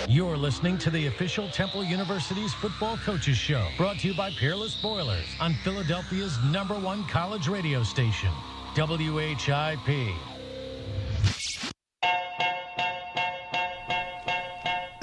You're listening to the official Temple University's Football Coaches Show, brought to you by Peerless Boilers on Philadelphia's #1 college radio station, WHIP.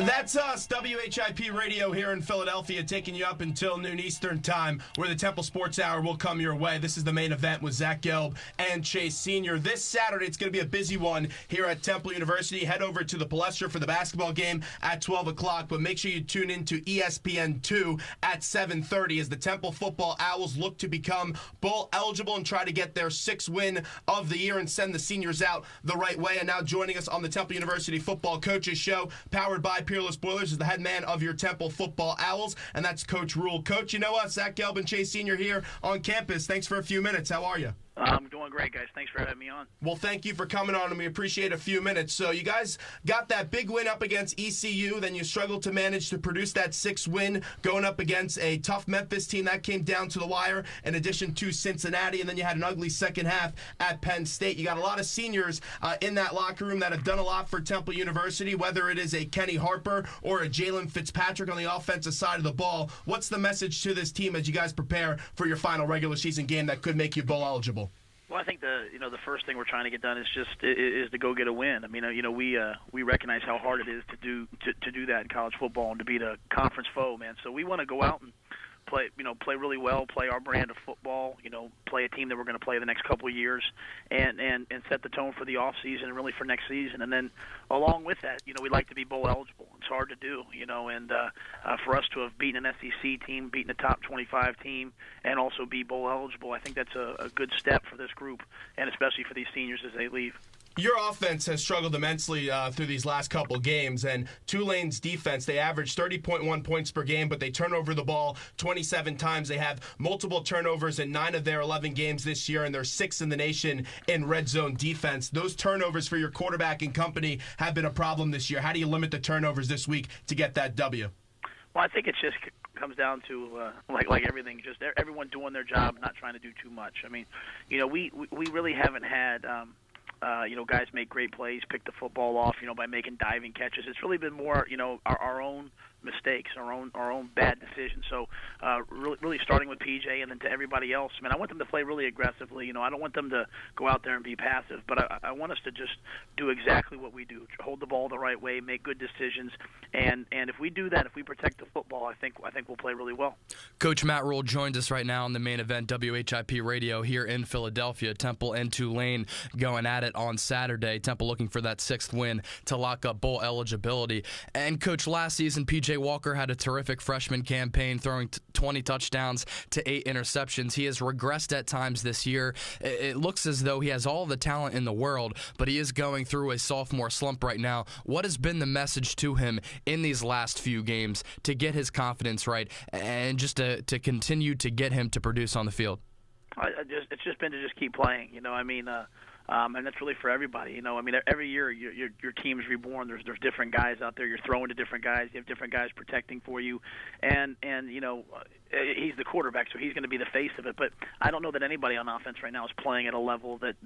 That's us, WHIP Radio here in Philadelphia, taking you up until noon Eastern time, where the Temple Sports Hour will come your way. This is the main event with Zach Gelb and Chase Sr. This Saturday, it's going to be a busy one here at Temple University. Head over to the Palestra for the basketball game at 12 o'clock, but make sure you tune in to ESPN2 at 7:30 as the Temple Football Owls look to become bowl eligible and try to get their 6th win of the year and send the seniors out the right way. And now joining us on the Temple University Football Coaches Show, powered by Peerless Boilers, is the head man of your Temple Football Owls, and that's Coach Rhule. Coach, you know what? Zach Gelb and Chase Sr. here on campus. Thanks for a few minutes. How are you? I'm doing great, guys. Thanks for having me on. Well, thank you for coming on, and we appreciate a few minutes. So you guys got that big win up against ECU, then you struggled to manage to produce that 6th win going up against a tough Memphis team. That came down to the wire, in addition to Cincinnati, and then you had an ugly second half at Penn State. You got a lot of seniors in that locker room that have done a lot for Temple University, whether it is a Kenny Harper or a Jalen Fitzpatrick on the offensive side of the ball. What's the message to this team as you guys prepare for your final regular season game that could make you bowl eligible? Well, I think the first thing we're trying to get done is to go get a win. I mean, we recognize how hard it is to do that in college football and to beat a conference foe, man. So we want to go out and play really well, play our brand of football, play a team that we're going to play the next couple of years, and set the tone for the off season and really for next season. And then along with that, we'd like to be bowl eligible. It's hard to do, and for us to have beaten an SEC team, beaten a top 25 team, and also be bowl eligible, I think that's a good step for this group, and especially for these seniors as they leave. Your offense has struggled immensely through these last couple games, and Tulane's defense, they average 30.1 points per game, but they turn over the ball 27 times. They have multiple turnovers in 9 of their 11 games this year, and they're 6th in the nation in red zone defense. Those turnovers for your quarterback and company have been a problem this year. How do you limit the turnovers this week to get that W? Well, I think it just comes down to like everything, just everyone doing their job, not trying to do too much. I mean, we really haven't had guys make great plays, pick the football off, by making diving catches. It's really been more, our own mistakes, our own bad decisions. So really starting with PJ and then to everybody else. I want them to play really aggressively. I don't want them to go out there and be passive, but I want us to just do exactly what we do, hold the ball the right way, make good decisions, and if we do that, if we protect the football, I think we'll play really well. Coach Matt Rhule joins us right now on the main event, WHIP Radio here in Philadelphia. Temple and Tulane going at it on Saturday. Temple looking for that 6th win to lock up bowl eligibility. And Coach, last season, PJ Walker had a terrific freshman campaign, throwing 20 touchdowns to 8 interceptions. He has regressed at times this year. It looks as though he has all the talent in the world, but he is going through a sophomore slump right now. What has been the message to him in these last few games to get his confidence right and just to continue to get him to produce on the field? It's just been to just keep playing, and that's really for everybody. Every year your team's reborn. There's different guys out there. You're throwing to different guys. You have different guys protecting for you, and he's the quarterback, so he's going to be the face of it. But I don't know that anybody on offense right now is playing at a level that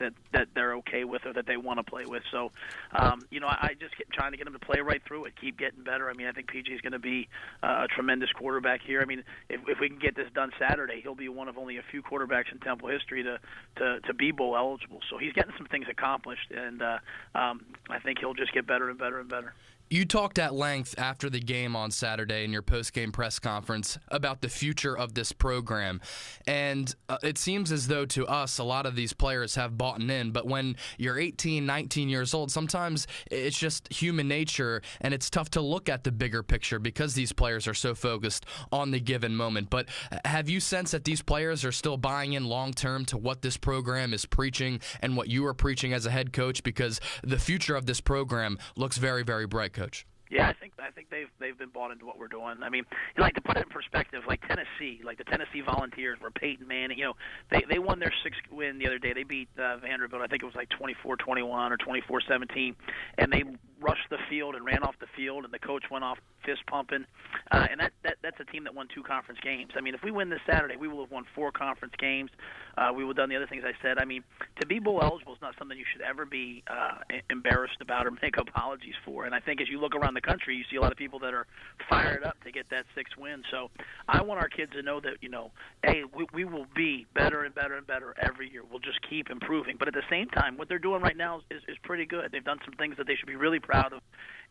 they're okay with or that they want to play with. So, I just keep trying to get him to play right through it, keep getting better. I think PG is going to be a tremendous quarterback here. If we can get this done Saturday, he'll be one of only a few quarterbacks in Temple history to be bowl eligible. So he's getting some things accomplished, and I think he'll just get better and better and better. You talked at length after the game on Saturday in your post-game press conference about the future of this program. And it seems as though to us a lot of these players have bought in, but when you're 18, 19 years old, sometimes it's just human nature, and it's tough to look at the bigger picture because these players are so focused on the given moment. But have you sensed that these players are still buying in long-term to what this program is preaching and what you are preaching as a head coach? Because the future of this program looks very, very bright, Coach. Yeah, I think they've been bought into what we're doing. To put it in perspective, like Tennessee, like the Tennessee Volunteers, where Peyton Manning, they won their 6th win the other day. They beat Vanderbilt. I think it was like 24-21 or 24-17, and they rushed the field and ran off the field, and the coach went off fist pumping. And that's a team that won 2 conference games. If we win this Saturday, we will have won 4 conference games. We will have done the other things I said. To be bowl eligible is not something you should ever be embarrassed about or make apologies for. And I think as you look around the country, you see a lot of people that are fired up to get that 6th win. So I want our kids to know that, hey, we will be better and better and better every year. We'll just keep improving. But at the same time, what they're doing right now is pretty good. They've done some things that they should be really proud of.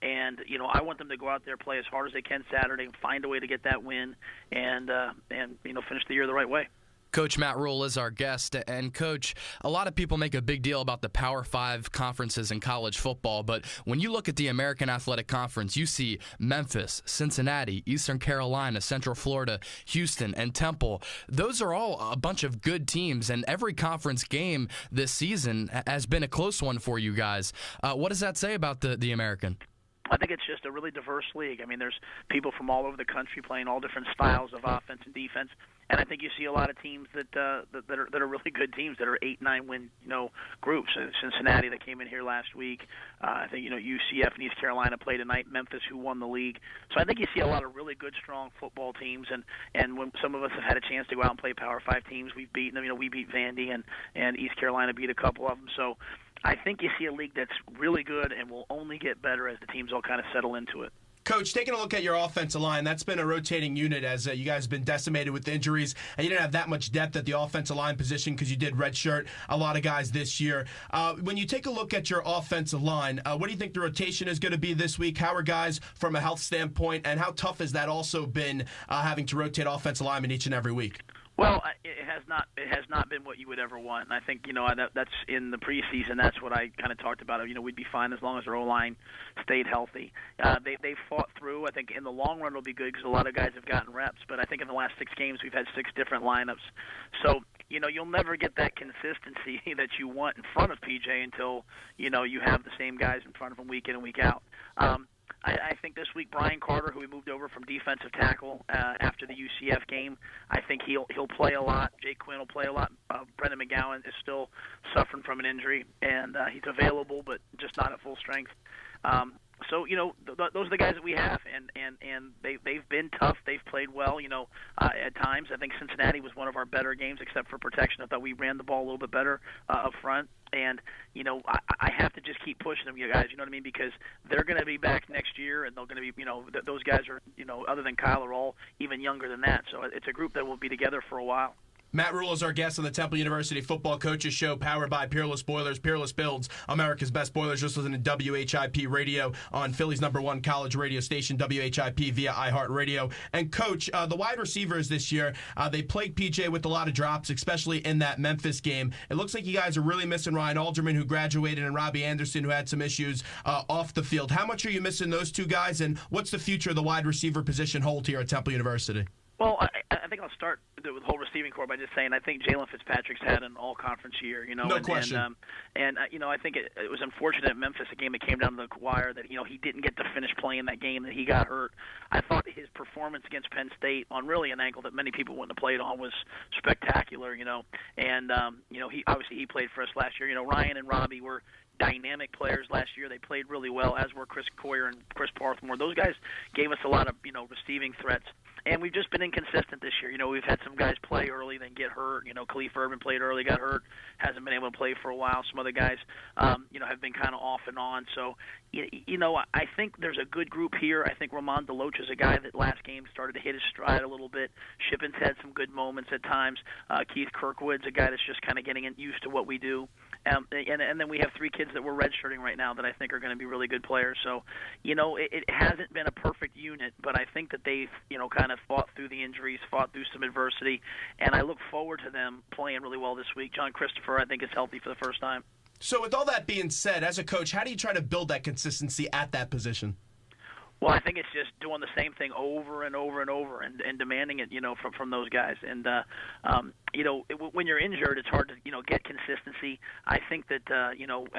And, I want them to go out there, play as hard as they can Saturday, and find a way to get that win and finish the year the right way. Coach Matt Rhule is our guest. And, Coach, a lot of people make a big deal about the Power 5 conferences in college football, but when you look at the American Athletic Conference, you see Memphis, Cincinnati, Eastern Carolina, Central Florida, Houston, and Temple. Those are all a bunch of good teams, and every conference game this season has been a close one for you guys. What does that say about the American? I think it's just a really diverse league. I mean, there's people from all over the country playing all different styles of offense and defense, and I think you see a lot of teams that are really good teams that are 8-9 win groups. Cincinnati that came in here last week. I think UCF and East Carolina played tonight. Memphis, who won the league. So I think you see a lot of really good, strong football teams, and when some of us have had a chance to go out and play Power 5 teams, we've beaten them. We beat Vandy, and East Carolina beat a couple of them. So I think you see a league that's really good and will only get better as the teams all kind of settle into it. Coach, taking a look at your offensive line, that's been a rotating unit as you guys have been decimated with injuries, and you didn't have that much depth at the offensive line position because you did redshirt a lot of guys this year. When you take a look at your offensive line, what do you think the rotation is going to be this week? How are guys from a health standpoint, and how tough has that also been having to rotate offensive linemen each and every week? Well, it has not been what you would ever want, and I think that's in the preseason. That's what I kind of talked about. We'd be fine as long as our O-line stayed healthy. They fought through. I think in the long run it'll be good because a lot of guys have gotten reps. But I think in the last 6 games we've had 6 different lineups. So you'll never get that consistency that you want in front of PJ until you have the same guys in front of him week in and week out. I think this week Brian Carter, who we moved over from defensive tackle after the UCF game, I think he'll play a lot. Jake Quinn will play a lot. Brendan McGowan is still suffering from an injury, and he's available but just not at full strength. So those are the guys that we have, and they've been tough. They've played well, at times. I think Cincinnati was one of our better games, except for protection. I thought we ran the ball a little bit better up front. And I have to just keep pushing them, you guys. You know what I mean? Because they're going to be back next year, and they're going to be, those guys are, other than Kyle, are all even younger than that. So it's a group that will be together for a while. Matt Rhule is our guest on the Temple University Football Coaches Show, powered by Peerless Boilers. Peerless builds America's best boilers. Just listen to WHIP Radio on Philly's #1 college radio station, WHIP via iHeartRadio. And, Coach, the wide receivers this year, they plagued PJ with a lot of drops, especially in that Memphis game. It looks like you guys are really missing Ryan Alderman, who graduated, and Robbie Anderson, who had some issues off the field. How much are you missing those two guys, and what's the future of the wide receiver position hold here at Temple University? Well, I think I'll start with the whole receiving corps by just saying I think Jalen Fitzpatrick's had an all-conference year. No question. And I think it was unfortunate at Memphis, a game that came down to the wire, that he didn't get to finish playing that game, that he got hurt. I thought his performance against Penn State on really an ankle that many people wouldn't have played on was spectacular. And he played for us last year. Ryan and Robbie were dynamic players last year. They played really well, as were Chris Coyer and Chris Parthmore. Those guys gave us a lot of receiving threats. And we've just been inconsistent this year. We've had some guys play early, then get hurt. Khalif Urban played early, got hurt, hasn't been able to play for a while. Some other guys, have been kind of off and on. So, I think there's a good group here. I think Ramon DeLoach is a guy that last game started to hit his stride a little bit. Shippens had some good moments at times. Keith Kirkwood's a guy that's just kind of getting used to what we do. And then we have 3 kids that we're redshirting right now that I think are going to be really good players. So, it hasn't been a perfect unit, but I think that they've, kind of fought through the injuries, fought through some adversity, and I look forward to them playing really well this week. John Christopher, I think, is healthy for the first time. So with all that being said, as a coach, how do you try to build that consistency at that position? Well, I think it's just doing the same thing over and over and over and demanding it, from those guys. And, when you're injured, it's hard to, get consistency. I think that,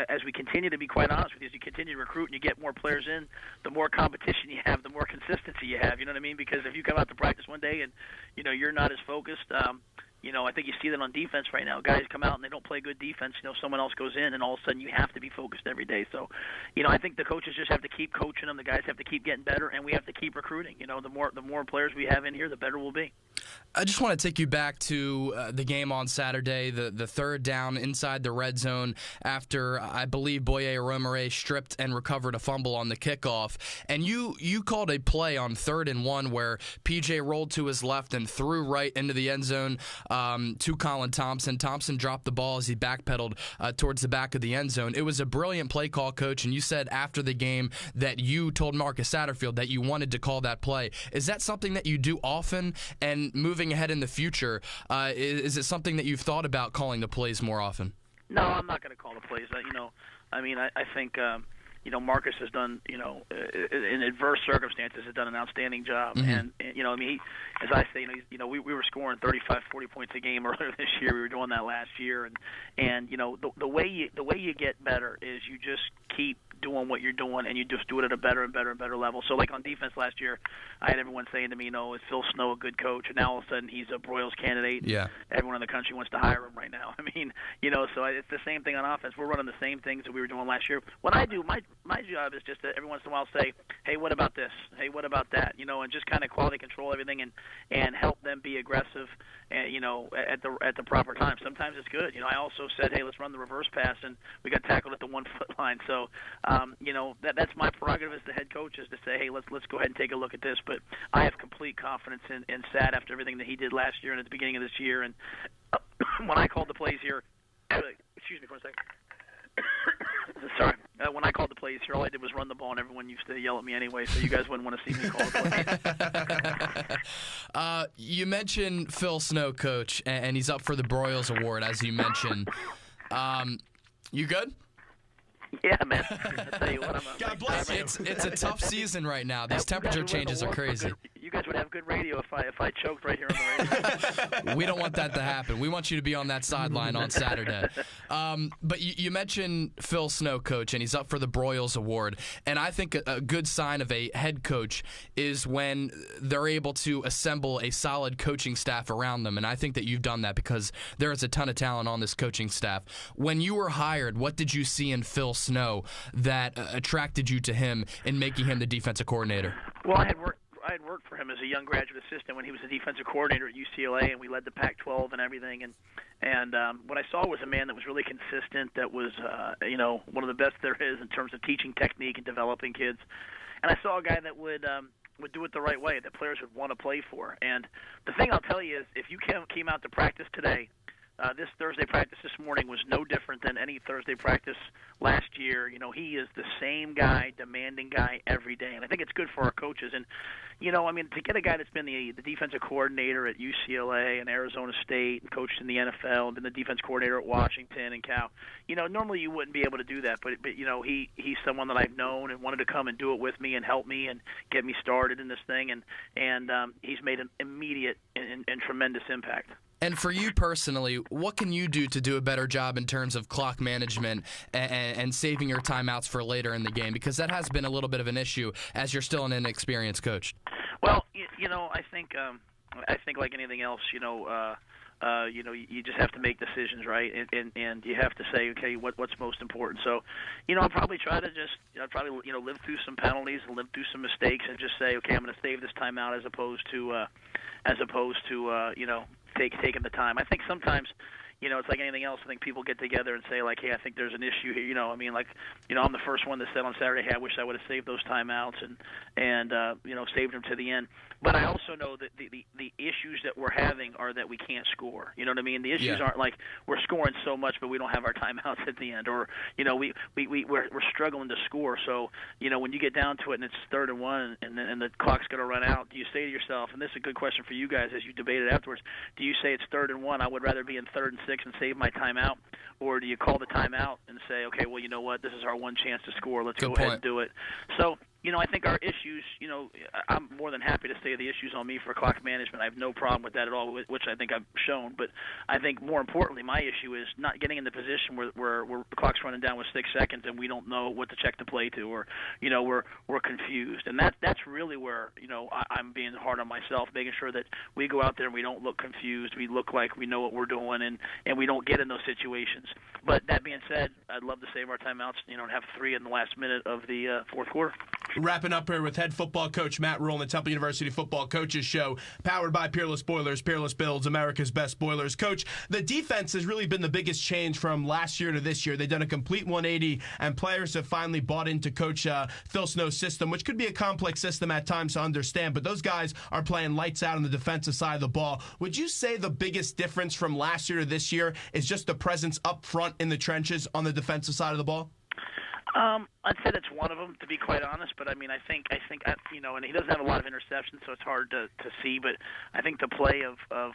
as we continue to be quite honest with you, as you continue to recruit and you get more players in, the more competition you have, the more consistency you have. You know what I mean? Because if you come out to practice one day and, you're not as focused, I think you see that on defense right now. Guys come out and they don't play good defense. Someone else goes in, and all of a sudden you have to be focused every day. So, I think the coaches just have to keep coaching them. The guys have to keep getting better, and we have to keep recruiting. The more players we have in here, the better we'll be. I just want to take you back to the game on Saturday, the third down inside the red zone after, I believe, Boye Romare stripped and recovered a fumble on the kickoff. And you called a play on 3rd and 1 where PJ rolled to his left and threw right into the end zone to Colin Thompson. Thompson dropped the ball as he backpedaled towards the back of the end zone. It was a brilliant play call, Coach, and you said after the game that you told Marcus Satterfield that you wanted to call that play. Is that something that you do often? And moving ahead in the future, is it something that you've thought about calling the plays more often? No, I'm not going to call the plays. I think Marcus has done, in adverse circumstances, has done an outstanding job. Mm-hmm. And as I say, we were scoring 35, 40 points a game earlier this year. We were doing that last year, and the way you get better is you just keep doing what you're doing, and you just do it at a better and better and better level. So, like on defense last year, I had everyone saying to me, is Phil Snow a good coach? And now all of a sudden he's a Broyles candidate. Yeah. Everyone in the country wants to hire him right now. So it's the same thing on offense. We're running the same things that we were doing last year. What I do, my job is just to every once in a while say, hey, what about this? Hey, what about that? And just kind of quality control everything and help them be aggressive, at the proper time. Sometimes it's good. I also said, hey, let's run the reverse pass, and we got tackled at the 1 foot line. So, that's my prerogative as the head coach, is to say, hey, let's go ahead and take a look at this. But I have complete confidence in Sat after everything that he did last year and at the beginning of this year. And when I called the plays here, excuse me for a second. Sorry. When I called the plays here, all I did was run the ball, and everyone used to yell at me anyway, so you guys wouldn't want to see me call the plays. You mentioned Phil Snow, Coach, and he's up for the Broyles Award, as you mentioned. You good? Yeah, man. I tell you what, God bless you. It's a tough season right now. These temperature changes are crazy. You guys would have good radio if I choked right here on the radio. We don't want that to happen. We want you to be on that sideline on Saturday. But you mentioned Phil Snow, Coach, and he's up for the Broyles Award. And I think a good sign of a head coach is when they're able to assemble a solid coaching staff around them. And I think that you've done that because there is a ton of talent on this coaching staff. When you were hired, what did you see in Phil Snow that attracted you to him in making him the defensive coordinator? Well, I had worked for him as a young graduate assistant when he was the defensive coordinator at UCLA, and we led the Pac-12 and everything. And what I saw was a man that was really consistent, that was one of the best there is in terms of teaching technique and developing kids. And I saw a guy that would do it the right way, that players would want to play for. And the thing I'll tell you is, if you came out to practice today, this Thursday practice this morning was no different than any Thursday practice last year. He is the same guy, demanding guy every day. And I think it's good for our coaches. And, to get a guy that's been the defensive coordinator at UCLA and Arizona State and coached in the NFL and been the defense coordinator at Washington and Cal, normally you wouldn't be able to do that. But he's someone that I've known and wanted to come and do it with me and help me and get me started in this thing. And he's made an immediate and tremendous impact. And for you personally, what can you do to do a better job in terms of clock management and saving your timeouts for later in the game? Because that has been a little bit of an issue as you're still an inexperienced coach. Well, I think like anything else, you just have to make decisions, right? And you have to say, okay, what's most important. So, I'll probably try to live through some penalties and live through some mistakes and just say, okay, I'm going to save this timeout as opposed to taking the time. I think sometimes, it's like anything else. I think people get together and say, like, hey, I think there's an issue here. I'm the first one that said on Saturday, hey, I wish I would have saved those timeouts and saved them to the end. But I also know that the issues that we're having are that we can't score. You know what I mean? The issues aren't like we're scoring so much, but we don't have our timeouts at the end, or we're struggling to score. So when you get down to it and it's 3rd and 1 and the clock's going to run out, do you say to yourself, and this is a good question for you guys as you debate it afterwards, do you say it's 3rd and 1, I would rather be in 3rd and 6 and save my timeout, or do you call the timeout and say, okay, well, you know what, this is our one chance to score, let's go ahead and do it? So I think our issues, I'm more than happy to say the issues on me for clock management. I have no problem with that at all, which I think I've shown. But I think more importantly, my issue is not getting in the position where the clock's running down with 6 seconds and we don't know what to check the play to, or we're confused. And that's really where I'm being hard on myself, making sure that we go out there and we don't look confused. We look like we know what we're doing, and we don't get in those situations. But that being said, I'd love to save our timeouts, and have 3 in the last minute of the fourth quarter. Wrapping up here with head football coach Matt Rhule and the Temple University Football Coaches Show, powered by Peerless Boilers. Peerless builds America's best boilers. Coach, the defense has really been the biggest change from last year to this year. They've done a complete 180, and players have finally bought into Coach Phil Snow's system, which could be a complex system at times to understand, but those guys are playing lights out on the defensive side of the ball. Would you say the biggest difference from last year to this year is just the presence up front in the trenches on the defensive side of the ball? I'd say that's one of them, to be quite honest. But I think, and he doesn't have a lot of interceptions, so it's hard to see. But I think the play of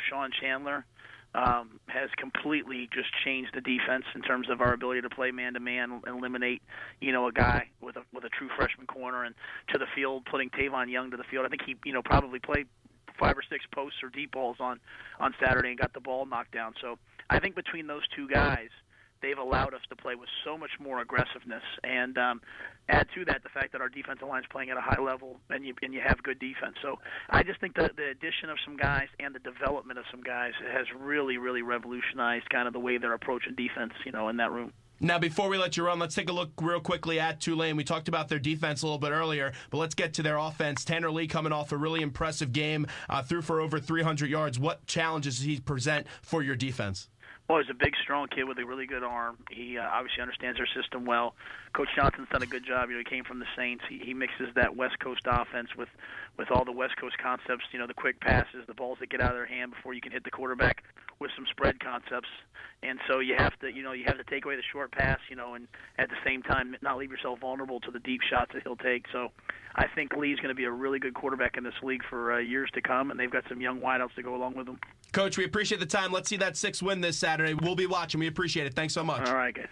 Sean Chandler has completely just changed the defense in terms of our ability to play man-to-man and eliminate, a guy with a true freshman corner and to the field, putting Tavon Young to the field. I think he, probably played 5 or 6 posts or deep balls on Saturday and got the ball knocked down. So I think between those two guys, they've allowed us to play with so much more aggressiveness, and add to that the fact that our defensive line is playing at a high level, and you have good defense. So I just think that the addition of some guys and the development of some guys has really, really revolutionized kind of the way they're approaching defense, in that room. Now, before we let you run, let's take a look real quickly at Tulane. We talked about their defense a little bit earlier, but let's get to their offense. Tanner Lee coming off a really impressive game, threw for over 300 yards. What challenges does he present for your defense? Well, he's a big, strong kid with a really good arm. He obviously understands our system well. Coach Johnson's done a good job. He came from the Saints. He mixes that West Coast offense with all the West Coast concepts, the quick passes, the balls that get out of their hand before you can hit the quarterback, with some spread concepts. And so you have to take away the short pass, and at the same time not leave yourself vulnerable to the deep shots that he'll take. So I think Lee's going to be a really good quarterback in this league for years to come, and they've got some young wideouts to go along with them. Coach, we appreciate the time. Let's see that 6th win this Saturday. We'll be watching. We appreciate it. Thanks so much. All right, guys.